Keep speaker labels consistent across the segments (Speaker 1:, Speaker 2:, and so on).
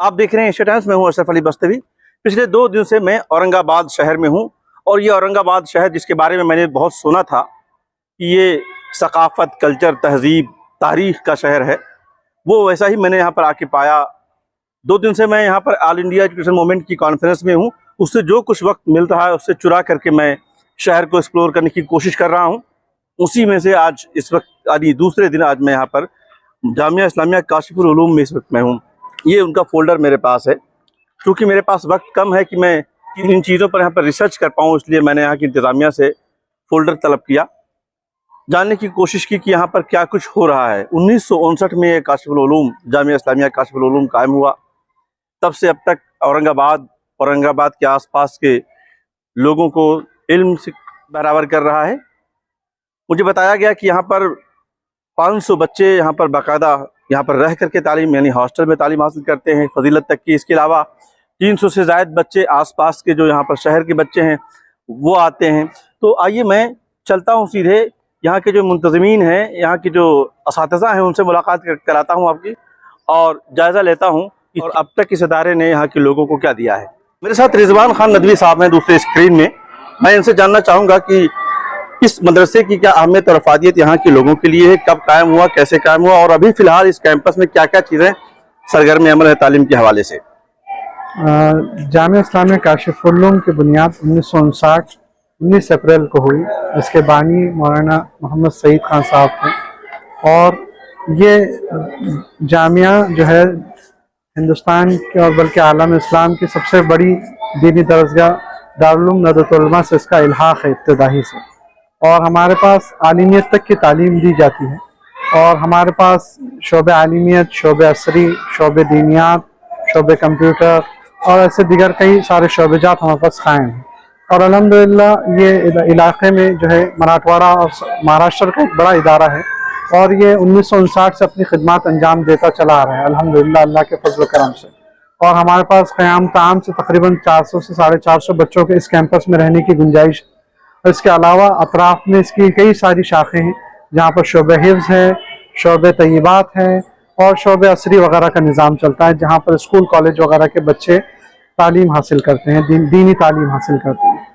Speaker 1: आप देख रहे हैं एशिया टाइम्स में हूँ अशरफ अली बस्तवी। पिछले 2 दिन से मैं औरंगाबाद शहर में हूँ और ये औरंगाबाद शहर जिसके बारे में मैंने बहुत सुना था कि ये सकाफ़त, कल्चर, तहजीब, तारीख़ का शहर है, वो वैसा ही मैंने यहाँ पर आके पाया। 2 दिन से मैं यहाँ पर ऑल इंडिया एजुकेशन मूवमेंट की कॉन्फ्रेंस में हूँ। उससे जो कुछ वक्त मिल रहा है उससे चुरा करके मैं शहर को एक्सप्लोर करने की कोशिश कर रहा हूँ। उसी में से आज इस वक्त यानी दूसरे दिन आज मैं यहाँ पर जामिया इस्लामिया काशिफुल उलूम में इस वक्त मैं हूँ। ये उनका फ़ोल्डर मेरे पास है। क्योंकि मेरे पास वक्त कम है कि मैं इन चीज़ों पर यहाँ पर रिसर्च कर पाऊँ, इसलिए मैंने यहाँ की इंतज़ामिया से फ़ोल्डर तलब किया, जानने की कोशिश की कि यहाँ पर क्या कुछ हो रहा है। 1959 में ये काशिफुल उलूम जामिया इस्लामिया काशिफुल उलूम कायम हुआ। तब से अब तक औरंगाबाद के आसपास के लोगों को इल्म से बराबर कर रहा है। मुझे बताया गया कि यहाँ पर 500 बच्चे यहाँ पर बाकायदा यहाँ पर रह करके तालीम यानी हॉस्टल में तालीम हासिल करते हैं फजीलत तक की। इसके अलावा 300 से ज़ायद बच्चे आसपास के जो यहाँ पर शहर के बच्चे हैं वो आते हैं। तो आइए मैं चलता हूँ सीधे यहाँ के जो मुंतज़मीन हैं, यहाँ के जो असातिज़ा हैं, उनसे मुलाकात कराता हूँ आपकी और जायज़ा लेता हूँ और अब तक इस इदारे ने यहाँ के लोगों को क्या दिया है। मेरे साथ रिजवान खान नदवी साहब हैं दूसरे स्क्रीन में। मैं इनसे जानना चाहूँगा कि इस मदरसे की क्या अहमियत और अफादियत यहाँ के लोगों के लिए है, कब कायम हुआ, कैसे कायम हुआ और अभी फ़िलहाल इस कैंपस में क्या क्या चीज़ें सरगर्म अमल है तालीम के हवाले से।
Speaker 2: जामिया इस्लामिया काशिफुल उलूम की बुनियाद 1959 19 अप्रैल को हुई। इसके बानी मौलाना मोहम्मद सईद खान साहब थे और ये जामिया जो है हिंदुस्तान के और बल्कि आलम इस्लाम की सबसे बड़ी दीनी दरसगाह दारुल उलूम नदवतुल उलमा से इसका इल्हाक़ है इब्तिदाई से। और हमारे पास आलिमियत तक की तालीम दी जाती है और हमारे पास शोबे आलिमियत, शोबे असरी, शोबे दीनियात, शोबे कंप्यूटर और ऐसे दीगर कई सारे शोबेजात हमारे पास कायम हैं। और अल्हम्दुलिल्लाह ये इलाक़े में जो है मराठवाड़ा और महाराष्ट्र का एक बड़ा इदारा है और ये 1959 से अपनी खिदमत अंजाम देता चला आ रहा है अल्हम्दुलिल्लाह अल्लाह के फजल करम से। और हमारे पास क़याम ताम से तकरीबन 400 से 450 बच्चों के इस कैंपस में रहने की गुंजाइश। इसके अलावा अतराफ़ में इसकी कई सारी शाखें हैं जहाँ पर शोबे हिफ्ज़ है, शोबे तय्यबात है और शोबे असरी वगैरह का निज़ाम चलता है, जहाँ पर स्कूल कॉलेज वगैरह के बच्चे तालीम हासिल करते हैं, दीनी तालीम हासिल करते हैं।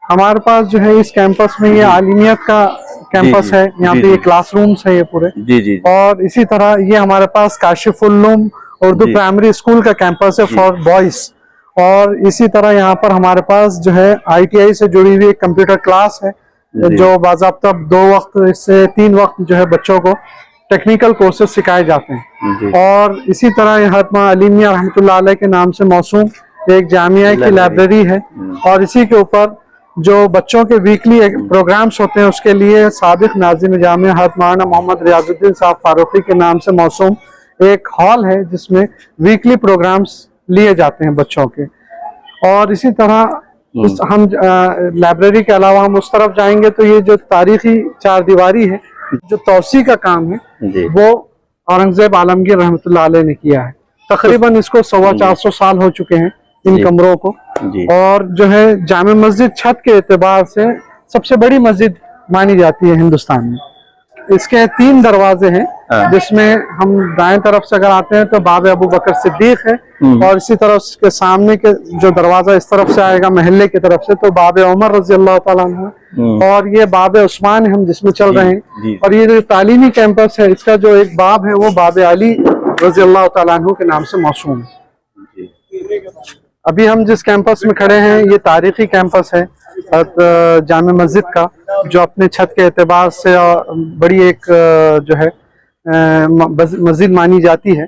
Speaker 2: हमारे पास जो है इस कैंपस में ये आलिमियत का कैंपस है, यहाँ पे ये क्लासरूम्स है ये पूरे जी। और इसी तरह ये हमारे पास काशिफुल उलूम उर्दू प्राइमरी स्कूल का कैंपस है फॉर बॉयज़। और इसी तरह यहाँ पर हमारे पास जो है ITI से जुड़ी हुई एक कंप्यूटर क्लास है जो बाज़ाब्ता 2 वक्त से 3 वक्त जो है बच्चों को टेक्निकल कोर्सेज सिखाए जाते हैं। और इसी तरह यहाँ अली मियां रहमतुल्लाह अलैह के नाम से मौसूम एक जामिया की लाइब्रेरी है और इसी के ऊपर जो बच्चों के वीकली प्रोग्राम्स होते हैं उसके लिए साबिक नाज़िम जामिया हज़रत मौलाना मोहम्मद रियाजुद्दीन साहब फारूकी के नाम से मौसूम एक हॉल है जिसमें वीकली प्रोग्राम्स लिए जाते हैं बच्चों के। और इसी तरह हम लाइब्रेरी के अलावा हम उस तरफ जाएंगे तो ये जो तारीखी 4 दीवारी है, जो तौसी का काम है वो औरंगजेब आलमगीर रहमतुल्लाह अलैह ने किया है। तकरीबन इसको 425 साल हो चुके हैं इन कमरों को। और जो है जामे मस्जिद छत के एतबार से सबसे बड़ी मस्जिद मानी जाती है हिंदुस्तान में। इसके 3 दरवाजे हैं जिसमें हम दाएं तरफ से अगर आते हैं तो बाब अबू बकर सिद्दीक है और इसी तरह उसके सामने के जो दरवाजा इस तरफ से आएगा महल्ले की तरफ से तो बाब उमर रज़ी अल्लाह ताला अन्हु और ये बाब उस्मान हम जिसमें चल रहे हैं। और ये जो तालीमी कैंपस है इसका जो एक बाब है वो बाब अली रज़ी अल्लाह ताला अन्हु के नाम से मौसूम है। अभी हम जिस कैंपस में खड़े हैं ये तारीखी कैंपस है जामे मस्जिद का, जो अपने छत के एतबार से बड़ी एक जो है मस्जिद मानी जाती है।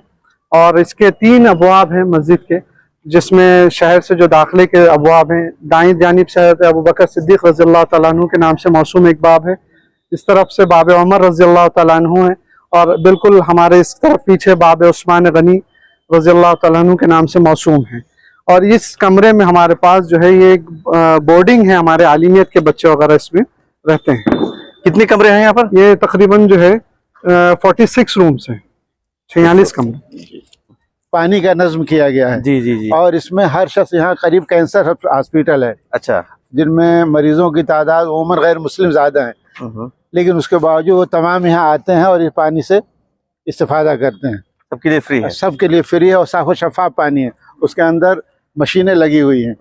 Speaker 2: और इसके 3 अबवाब हैं मस्जिद के, जिसमें शहर से जो दाखिले के अबवाब हैं, दाईं जानिब से अबू बकर सिद्दीक रज़ी अल्लाह तआला अन्हु के नाम से मौसूम एक बाब है, इस तरफ से बाब उमर रज़ी अल्लाह तआला अन्हु है और बिल्कुल हमारे इस तरफ पीछे बाब उस्मान गनी रज़ी अल्लाह तआला अन्हु के नाम से मौसूम है। और इस कमरे में हमारे पास जो है ये एक बोर्डिंग है, हमारे आलिमियत के बच्चे वगैरह इसमें रहते हैं।
Speaker 1: कितने कमरे हैं यहाँ पर?
Speaker 2: ये तकरीबन जो है 46 रूम्स हैं, 46 कमरे।
Speaker 3: पानी का नज्म किया गया है
Speaker 1: जी।
Speaker 3: और इसमें हर शख्स यहाँ करीब कैंसर हॉस्पिटल है,
Speaker 1: अच्छा,
Speaker 3: जिनमें मरीजों की तादाद उमर गैर मुस्लिम ज़्यादा है, लेकिन उसके बावजूद वो तमाम यहाँ आते हैं और इस पानी से इस्तेफादा करते हैं।
Speaker 1: सबके लिए फ्री है?
Speaker 3: सबके लिए फ्री है और साफ और शफाफ पानी है। उसके अंदर मशीनें लगी हुई हैं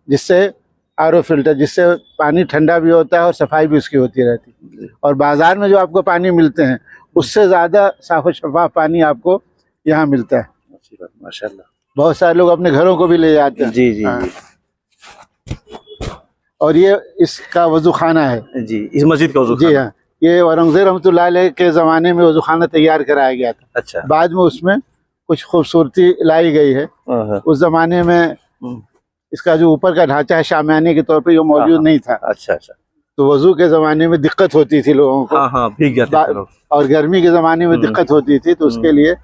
Speaker 3: जिससे आरओ फिल्टर, जिससे पानी ठंडा भी होता है और सफाई भी उसकी होती रहती है। और बाजार में जो आपको पानी मिलते हैं उससे ज़्यादा साफ और शफाफ पानी आपको यहाँ मिलता है।
Speaker 1: माशाल्लाह।
Speaker 3: बहुत सारे लोग अपने घरों को भी ले जाते हैं।
Speaker 1: जी जी
Speaker 3: हाँ।
Speaker 1: जी।
Speaker 3: और ये इसका वजू खाना है
Speaker 1: जी, इस मस्जिद का वजू
Speaker 3: जी।
Speaker 1: खाना।
Speaker 3: हाँ, ये औरंगजेब रहमतुल्लाह अलैह के ज़माने में वजू खाना तैयार कराया गया था।
Speaker 1: अच्छा।
Speaker 3: बाद में उसमें कुछ खूबसूरती लाई गई है। उस ज़माने में इसका जो ऊपर का ढांचा है शामियाने के तौर पे ये मौजूद नहीं था।
Speaker 1: अच्छा अच्छा।
Speaker 3: तो वजू के ज़माने में दिक्कत होती थी लोगों को।
Speaker 1: हाँ हाँ, भीग जाते थे लोग।
Speaker 3: और गर्मी के ज़माने में दिक्कत होती थी, तो उसके लिए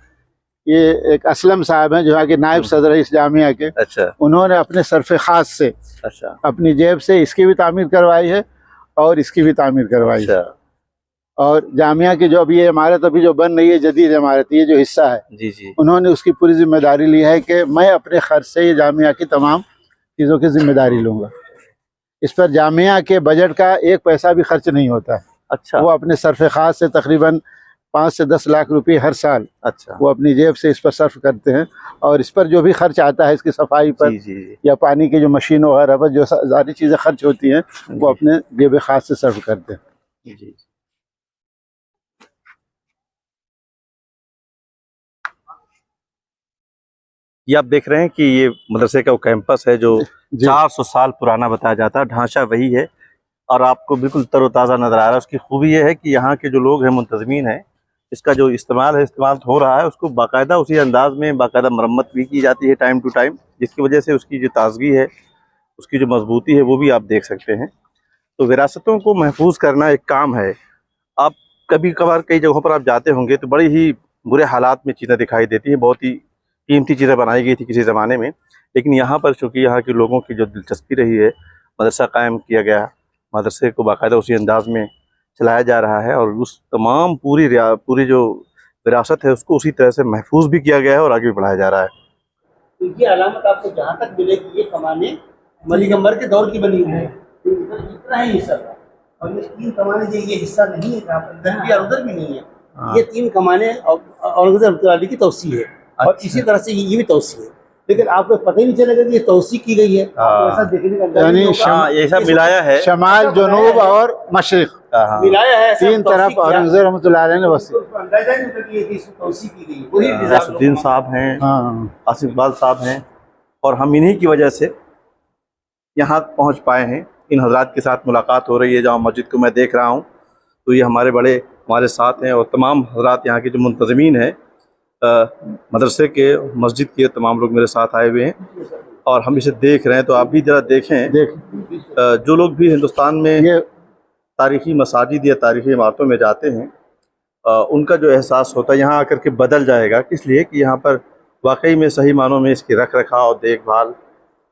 Speaker 3: ये एक असलम साहब हैं जो यहाँ के नायब सदर है इस जामिया के।
Speaker 1: अच्छा।
Speaker 3: उन्होंने अपने सरफ़े ख़ास से,
Speaker 1: अच्छा,
Speaker 3: अपनी जेब से इसकी भी तामीर करवाई है और इसकी भी तामीर करवाई है।
Speaker 1: अच्छा।
Speaker 3: और जामिया की जो अभी ये इमारत अभी जो बन रही है, जदीद इमारत, ये जो हिस्सा है,
Speaker 1: जी जी।
Speaker 3: उन्होंने उसकी पूरी जिम्मेदारी ली है कि मैं अपने खर्च से ये जामिया की तमाम चीज़ों की जिम्मेदारी लूँगा। इस पर जामिया के बजट का एक पैसा भी खर्च नहीं होता है।
Speaker 1: अच्छा।
Speaker 3: वो अपने सरफ़े ख़ास से तकरीबन 5 से 10 लाख रुपए हर साल
Speaker 1: अच्छा।
Speaker 3: वो अपनी जेब से इस पर सर्फ करते हैं। और इस पर जो भी खर्च आता है इसकी सफाई पर
Speaker 1: जी जी।
Speaker 3: या पानी की जो मशीन वगैरह पर जो सारी चीज़ें खर्च होती हैं वो अपने जेब ख़ास से सर्फ करते हैं।
Speaker 1: जी। ये आप देख रहे हैं कि ये मदरसे का वो कैंपस है जो 400 साल पुराना बताया जाता है। ढांचा वही है और आपको बिल्कुल तरोताज़ा नज़र आ रहा है। उसकी खूबी ये है कि यहाँ के जो लोग हैं, मुंतज़मीन हैं, इसका जो इस्तेमाल हो रहा है, उसको बाकायदा उसी अंदाज में बाकायदा मरम्मत भी की जाती है टाइम टू टाइम, जिसकी वजह से उसकी जो ताजगी है, उसकी जो मजबूती है, वो भी आप देख सकते हैं। तो विरासतों को महफूज करना एक काम है। आप कभी कभार कई जगहों पर आप जाते होंगे तो बड़ी ही बुरे हालात में चीज़ें दिखाई देती हैं, बहुत ही कीमती चीज़ें बनाई गई थी किसी ज़माने में, लेकिन यहाँ पर चूँकि यहाँ के लोगों की जो दिलचस्पी रही है, मदरसा कायम किया गया, मदरसे को बाकायदा उसी अंदाज में चलाया जा रहा है और उस तमाम पूरी जो विरासत है उसको उसी तरह से महफूज भी किया गया है और आगे भी बढ़ाया जा रहा है।
Speaker 4: तो ये अलामत आपको जहाँ तक मिलेगी, ये कमाने मलिक अंबर के दौर की बनी हुई है। तो इतना ही हिस्सा था और ये 3 कमाने ये हिस्सा नहीं है जहाँ पर इधर भी और उधर भी नहीं है। ये 3 कमाने औरंगजेब की तौसी है और इसी तरह से ये भी तौसी है, लेकिन आपको पता ही नहीं चलेगा कि ये तौसी की गई है। आपको ऐसा देखने का अंदाजा नहीं होगा।
Speaker 1: ऐसा मिलाया है
Speaker 3: शमाल, जनूब और मशरिक
Speaker 4: मिलाया है,
Speaker 3: 3 तरफ औरंगजेब रहमतुल्लाह अलैह ने बस
Speaker 4: अंदाजा नहीं होता कि ये तौसी की गई है। वही
Speaker 1: गयासुद्दीन साहब हैं, आसिफ इकबाल साहब हैं और हम इन्हीं की वजह से यहाँ पहुँच पाए हैं। इन हजरात के साथ मुलाकात हो रही है। जामा मस्जिद को मैं देख रहा हूँ तो ये हमारे साथ हैं और तमाम हजरात यहाँ के जो मुंतज़मीन हैं मदरसे के, मस्जिद के तमाम लोग मेरे साथ आए हुए हैं और हम इसे देख रहे हैं। तो आप भी ज़रा देखें। जो लोग भी हिंदुस्तान में तारीख़ी मसाजिद या तारीख़ी इमारतों में जाते हैं उनका जो एहसास होता है यहाँ आकर के बदल जाएगा, इसलिए कि यहाँ पर वाकई में सही मानों में इसकी रख रखाव, देखभाल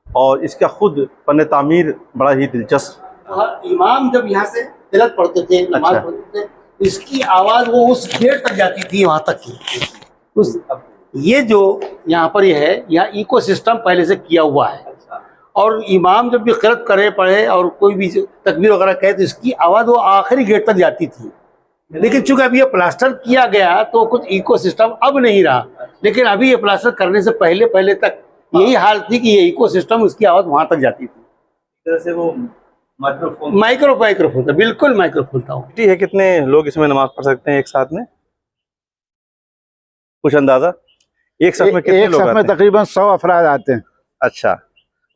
Speaker 1: और इसका खुद फन तामीर बड़ा ही दिलचस्प।
Speaker 4: इमाम जब यहाँ से तिलक पढ़ते थे, नमाज पढ़ते थे, इसकी आवाज़ वो उस गेट तक जाती थी, वहाँ तक की। उस ये जो यहाँ पर ये है, यहाँ इकोसिस्टम पहले से किया हुआ है और इमाम जब भी क़िरात करे पढ़े और कोई भी तकबीर वगैरह कहे तो इसकी आवाज़ वो आखिरी गेट तक जाती थी। लेकिन चूंकि अभी ये प्लास्टर किया गया तो कुछ इकोसिस्टम अब नहीं रहा, लेकिन अभी ये प्लास्टर करने से पहले तक यही हाल थी कि ये इकोसिस्टम, उसकी आवाज़ वहाँ तक जाती थी।
Speaker 1: तरह से वो
Speaker 4: माइक्रोफोन था, बिल्कुल माइक्रोफोन था।
Speaker 1: है कितने लोग इसमें नमाज पढ़ सकते हैं एक साथ में, कुछ अंदाजा? एक साथ में कितने लोग आते हैं?
Speaker 3: तकरीबन 100 अफराद आते हैं।
Speaker 1: अच्छा,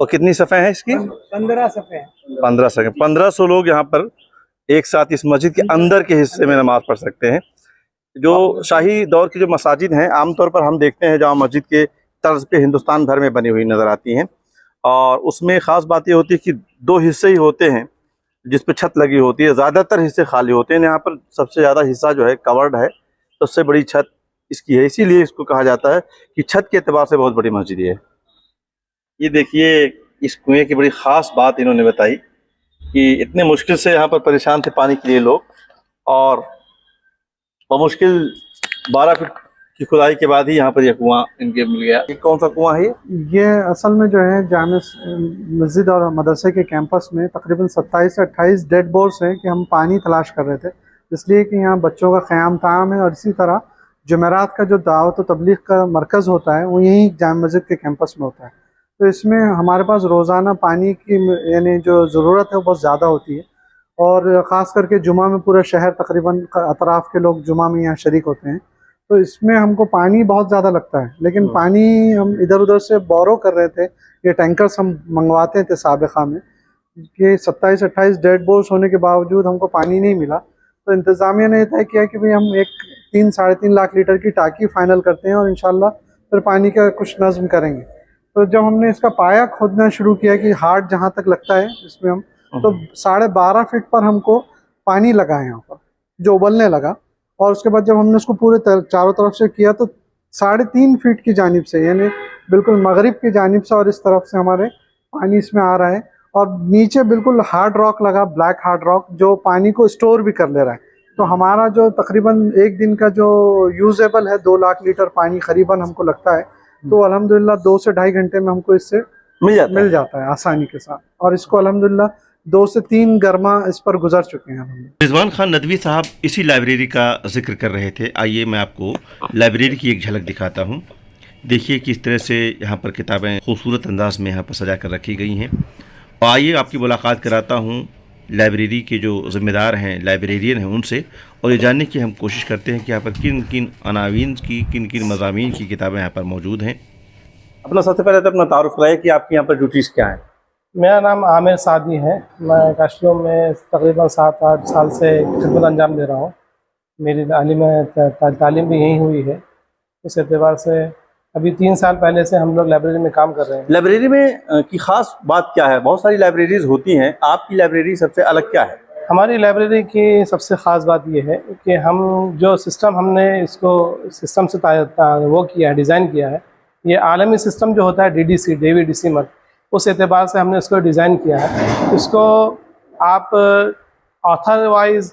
Speaker 1: और कितनी सफ़े हैं इसकी?
Speaker 4: 15 सफ़े।
Speaker 1: 15 सफ़े, 1500 लोग यहाँ पर एक साथ इस मस्जिद के अंदर के हिस्से में नमाज पढ़ सकते हैं। जो शाही दौर की जो मसाजिद हैं आमतौर पर हम देखते हैं जामा मस्जिद के तर्ज पे हिंदुस्तान भर में बनी हुई नज़र आती हैं और उसमें ख़ास बात ये होती है कि 2 हिस्से ही होते हैं जिस पे छत लगी होती है, ज़्यादातर हिस्से खाली होते हैं। यहाँ पर सबसे ज़्यादा हिस्सा जो है कवर्ड है, सबसे बड़ी छत इसकी है, इसीलिए इसको कहा जाता है कि छत के एतबार से बहुत बड़ी मस्जिद है। ये देखिए, इस कुएँ की बड़ी ख़ास बात इन्होंने बताई कि इतने मुश्किल से यहाँ पर परेशान थे पानी के लिए लोग और बमुश्किल 12 फीट की खुदाई के बाद ही यहाँ पर यह कुआं इनके मिल गया। ये कौन सा कुआं है
Speaker 2: ये असल में जो है जामे मस्जिद और मदरसे के कैंपस में तकरीबन 27 से 28 डेड बोर्स हैं कि हम पानी तलाश कर रहे थे, इसलिए कि यहाँ बच्चों का क़याम ताम है और इसी तरह जुमेरात का जो दावत व तबलीग का मरकज़ होता है वो यहीं जाम मस्जिद के कैंपस में होता है। तो इसमें हमारे पास रोज़ाना पानी की यानी जो ज़रूरत है वो बहुत ज़्यादा होती है, और ख़ास करके जुमा में पूरा शहर तकरीबन अतराफ़ के लोग जुमा में यहाँ शरीक होते हैं। तो इसमें हमको पानी बहुत ज़्यादा लगता है, लेकिन पानी हम इधर उधर से बोरो कर रहे थे। ये टैंकर्स हम मंगवाते थे साबिक़ा में कि 27-28 डेड बोर्स होने के बावजूद हमको पानी नहीं मिला। तो इंतज़ामिया ने तय किया कि भाई हम एक 3-3.5 लाख लीटर की टाँकी फ़ाइनल करते हैं और इंशाल्लाह फिर पानी का कुछ नज़्म करेंगे। तो जब हमने इसका पाया खोदना शुरू किया कि हार्ड जहाँ तक लगता है इसमें हम, तो 12.5 फीट पर हमको पानी लगा है यहाँ पर जो उबलने लगा। और उसके बाद जब हमने उसको पूरे चारों तरफ से किया तो 3.5 फीट की जानिब से यानी बिल्कुल मगरिब की जानिब से और इस तरफ से हमारे पानी इसमें आ रहा है। और नीचे बिल्कुल हार्ड रॉक लगा, ब्लैक हार्ड रॉक, जो पानी को स्टोर भी कर ले रहा है। तो हमारा जो तकरीबन एक दिन का जो यूजेबल है 2 लाख लीटर पानी करीबन हमको लगता है। तो अल्हम्दुलिल्लाह 2 से 2.5 घंटे में हमको इससे मिल जाता है आसानी के साथ। और इसको अल्हम्दुलिल्लाह 2 से 3 गर्मा इस पर गुजर चुके हैं।
Speaker 1: रिजवान खान नदवी साहब इसी लाइब्रेरी का जिक्र कर रहे थे। आइए मैं आपको लाइब्रेरी की एक झलक दिखाता हूँ। देखिए किस तरह से यहाँ पर किताबें खूबसूरत अंदाज में यहाँ पर सजा कर रखी गई हैं। और आइए आपकी मुलाकात कराता हूँ लाइब्रेरी के जो ज़िम्मेदार हैं, लाइब्रेरियन हैं, उनसे, और ये जानने की हम कोशिश करते हैं कि यहाँ पर किन किन अनावीन की, किन किन मज़ामीन की किताबें यहाँ पर मौजूद हैं। अपना सबसे पहले तो अपना तारुफ कराइए कि आपकी यहाँ पर ड्यूटीज़ क्या हैं।
Speaker 5: मेरा नाम आमिर सादी है। मैं काशियों में तकरीबन 7-8 साल से खिदमत अंजाम दे रहा हूँ। मेरी तालीम भी यहीं हुई है। इस एतबार से अभी 3 साल पहले से हम लोग लाइब्रेरी में काम कर रहे हैं।
Speaker 1: लाइब्रेरी में की ख़ास बात क्या है? बहुत सारी लाइब्रेरीज़ होती हैं, आपकी लाइब्रेरी सबसे अलग क्या है?
Speaker 5: हमारी लाइब्रेरी की सबसे ख़ास बात यह है कि हम जो सिस्टम हमने इसको सिस्टम से वो किया है, डिज़ाइन किया है, ये आलमी सिस्टम जो होता है DDC, डेविड डिसीमर, उस एतबार से हमने इसको डिज़ाइन किया है। इसको आप ऑथर वाइज,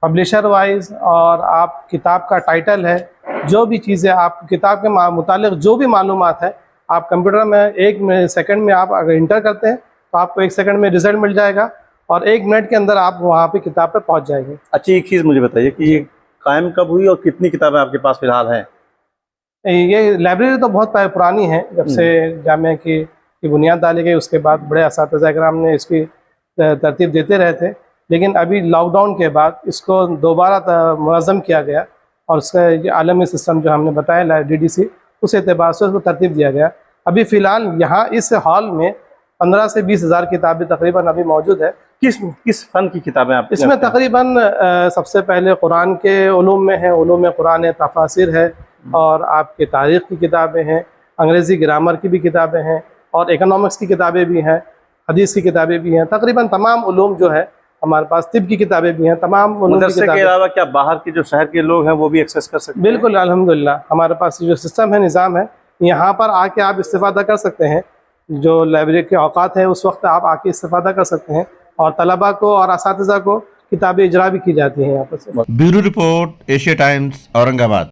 Speaker 5: पब्लिशर वाइज, और आप किताब का टाइटल है, जो भी चीज़ें आप किताब के मुतालिक जो भी मालूमात है, आप कंप्यूटर में 1 सेकंड में आप अगर इंटर करते हैं तो आपको 1 सेकंड में रिज़ल्ट मिल जाएगा और 1 मिनट के अंदर आप वहाँ पे किताब पे पहुँच जाएंगे।
Speaker 1: अच्छी एक चीज़ मुझे बताइए कि ये कायम कब हुई और कितनी किताबें आपके पास फ़िलहाल हैं?
Speaker 5: ये लाइब्रेरी तो बहुत पुरानी है, जब से जामिया की बुनियाद डाली गई उसके बाद बड़े असातिज़ा इकराम ने इसकी तरतीब देते रहे थे। लेकिन अभी लॉकडाउन के बाद इसको दोबारा मुनज़्ज़म किया गया और उसका ये आलमी सिस्टम जो हमने बताया DDC, उस एतबार से उसको तरतीब दिया गया। अभी फ़िलहाल यहाँ इस हॉल में 15 से 20 हज़ार किताबें तकरीबन अभी मौजूद है।
Speaker 1: किस फ़न की किताबें आप
Speaker 5: इसमें तकरीबन सबसे पहले कुरान के उलूम में है, उलूम कुरान है, तफासिर है, और आपके तारीख़ की किताबें हैं, अंग्रेज़ी ग्रामर की भी किताबें हैं, और इकोनॉमिक्स की किताबें भी हैं, हदीस की किताबें भी हैं। तकरीबन तमाम उलूम जो है हमारे पास, तिब की किताबें भी हैं, तमाम उलूम की किताबें।
Speaker 1: के अलावा क्या बाहर के जो शहर के लोग हैं वो भी एक्सेस कर सकते हैं?
Speaker 5: बिल्कुल, अल्हम्दुलिल्लाह हमारे पास जो सिस्टम है, निज़ाम है, यहाँ पर आके आप इस्तिफ़ादा कर सकते हैं। जो लाइब्रेरी के औकात है उस वक्त आप आके इस्तिफ़ादा कर सकते हैं, और तलबा को और असातिज़ा को किताबें इजरा भी की जाती हैं यहाँ पर से।
Speaker 1: Bureau report, Asia times, Aurangabad.